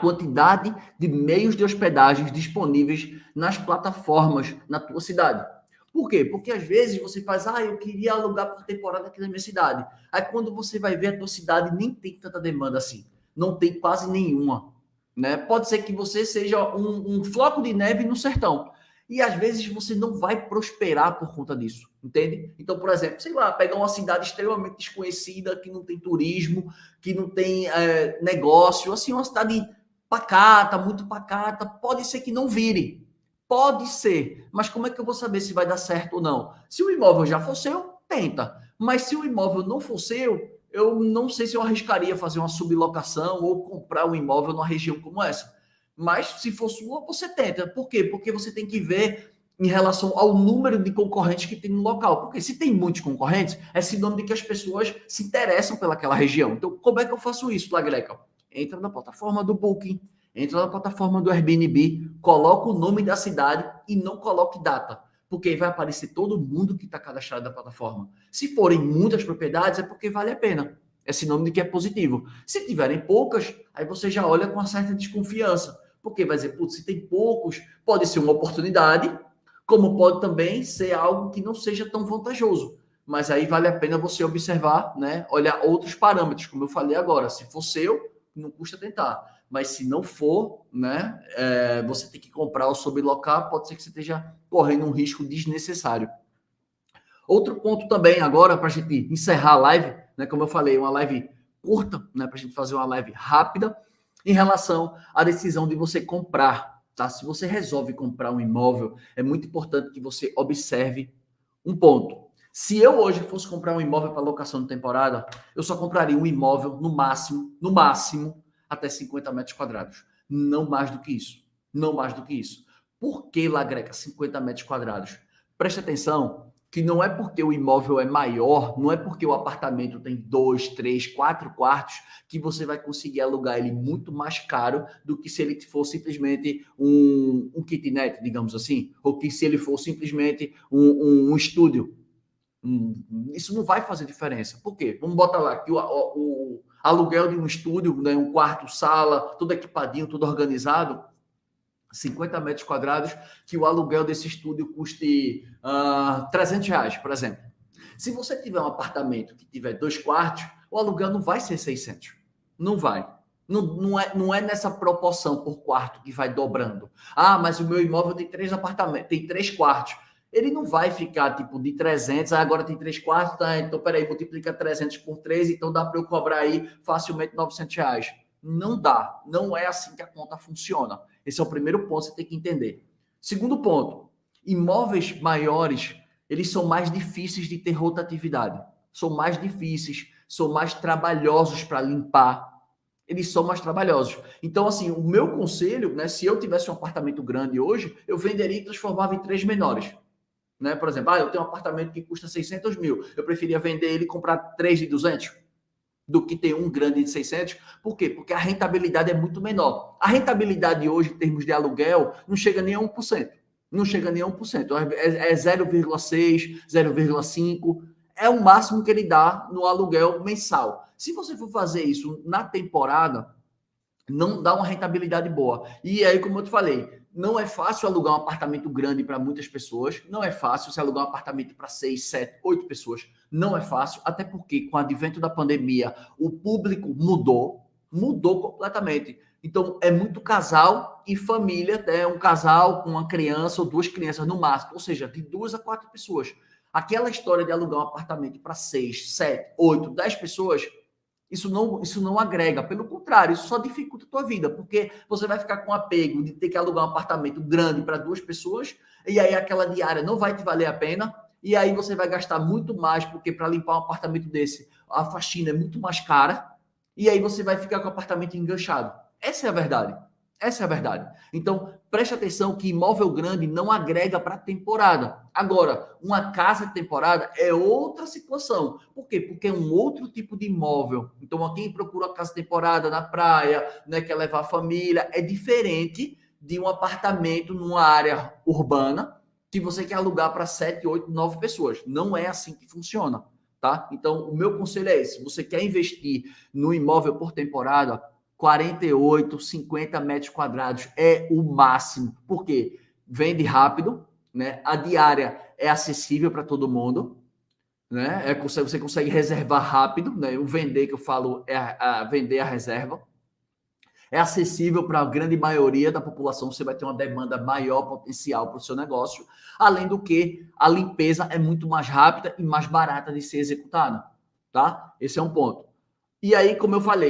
quantidade de meios de hospedagem disponíveis nas plataformas na tua cidade. Por quê? Porque às vezes você faz, eu queria alugar por temporada aqui na minha cidade. Aí quando você vai ver a tua cidade, nem tem tanta demanda assim. Não tem quase nenhuma. Né? Pode ser que você seja um floco de neve no sertão. E às vezes você não vai prosperar por conta disso, entende? Então, por exemplo, sei lá, pegar uma cidade extremamente desconhecida, que não tem turismo, que não tem negócio, assim, uma cidade pacata, muito pacata, pode ser que não vire. Pode ser, mas como é que eu vou saber se vai dar certo ou não? Se o imóvel já for seu, tenta. Mas se o imóvel não for seu, eu não sei se eu arriscaria fazer uma sublocação ou comprar um imóvel numa região como essa. Mas se for sua, você tenta. Por quê? Porque você tem que ver em relação ao número de concorrentes que tem no local. Porque se tem muitos concorrentes, é sinônimo de que as pessoas se interessam pelaquela região. Então, como é que eu faço isso, Lagreca? Entra na plataforma do Booking, entra na plataforma do Airbnb, coloca o nome da cidade e não coloque data. Porque aí vai aparecer todo mundo que está cadastrado na plataforma. Se forem muitas propriedades, é porque vale a pena. É sinônimo de que é positivo. Se tiverem poucas, aí você já olha com uma certa desconfiança. Porque vai dizer, putz, se tem poucos, pode ser uma oportunidade, como pode também ser algo que não seja tão vantajoso. Mas aí vale a pena você observar, né? Olhar outros parâmetros, como eu falei agora. Se for seu, não custa tentar. Mas se não for, né? Você tem que comprar ou sublocar, pode ser que você esteja correndo um risco desnecessário. Outro ponto também agora, para a gente encerrar a live, né? Como eu falei, uma live curta, né? Para a gente fazer uma live rápida, em relação à decisão de você comprar, tá? Se você resolve comprar um imóvel, é muito importante que você observe um ponto. Se eu hoje fosse comprar um imóvel para locação de temporada, eu só compraria um imóvel no máximo, até 50 metros quadrados. Não mais do que isso. Não mais do que isso. Por que, Lagreca, 50 metros quadrados? Preste atenção que não é porque o imóvel é maior, não é porque o apartamento tem 2, 3, 4 quartos, que você vai conseguir alugar ele muito mais caro do que se ele for simplesmente um kitnet, digamos assim, ou que se ele for simplesmente um estúdio. Isso não vai fazer diferença. Por quê? Vamos botar lá que o aluguel de um estúdio, né, um quarto, sala, tudo equipadinho, tudo organizado, 50 metros quadrados, que o aluguel desse estúdio custe R$300, por exemplo. Se você tiver um apartamento que tiver 2 quartos, o aluguel não vai ser 600. Não vai. Não é nessa proporção por quarto que vai dobrando. Mas o meu imóvel tem 3 apartamentos, tem 3 quartos. Ele não vai ficar tipo de 300, agora tem 3 quartos, tá? Então peraí, multiplica 300 por 3, então dá para eu cobrar aí facilmente R$900. Não dá. Não é assim que a conta funciona. Esse é o primeiro ponto que você tem que entender. Segundo ponto, imóveis maiores, eles são mais difíceis de ter rotatividade. São mais difíceis, são mais trabalhosos para limpar. Eles são mais trabalhosos. Então, assim, o meu conselho, né, se eu tivesse um apartamento grande hoje, eu venderia e transformava em 3 menores. Né? Por exemplo, eu tenho um apartamento que custa 600 mil. Eu preferia vender ele e comprar 3 de 200 do que ter um grande de 600. Por quê? Porque a rentabilidade é muito menor. A rentabilidade hoje, em termos de aluguel, não chega nem a 1%. Não chega nem a 1%. É 0,6, 0,5. É o máximo que ele dá no aluguel mensal. Se você for fazer isso na temporada, não dá uma rentabilidade boa. E aí, como eu te falei, não é fácil alugar um apartamento grande para muitas pessoas. Não é fácil você alugar um apartamento para 6, 7, 8 pessoas. Não é fácil, até porque com o advento da pandemia, o público mudou completamente. Então, é muito casal e família, né? Um casal com uma criança ou 2 crianças no máximo, ou seja, de 2 a 4 pessoas. Aquela história de alugar um apartamento para 6, 7, 8, 10 pessoas, isso não agrega. Pelo contrário, isso só dificulta a tua vida, porque você vai ficar com apego de ter que alugar um apartamento grande para 2 pessoas, e aí aquela diária não vai te valer a pena, e aí você vai gastar muito mais, porque para limpar um apartamento desse, a faxina é muito mais cara, e aí você vai ficar com o apartamento enganchado. Essa é a verdade. Essa é a verdade. Então, preste atenção que imóvel grande não agrega para a temporada. Agora, uma casa de temporada é outra situação. Por quê? Porque é um outro tipo de imóvel. Então, quem procura uma casa de temporada na praia, né, quer levar a família, é diferente de um apartamento numa área urbana que você quer alugar para 7, 8, 9 pessoas. Não é assim que funciona, tá? Então, o meu conselho é esse. Você quer investir no imóvel por temporada, 48, 50 metros quadrados é o máximo. Por quê? Vende rápido, né? A diária é acessível para todo mundo, né? Você consegue reservar rápido, né? O vender que eu falo é vender a reserva. É acessível para a grande maioria da população, você vai ter uma demanda maior potencial para o seu negócio, além do que a limpeza é muito mais rápida e mais barata de ser executada, tá? Esse é um ponto. E aí, como eu falei,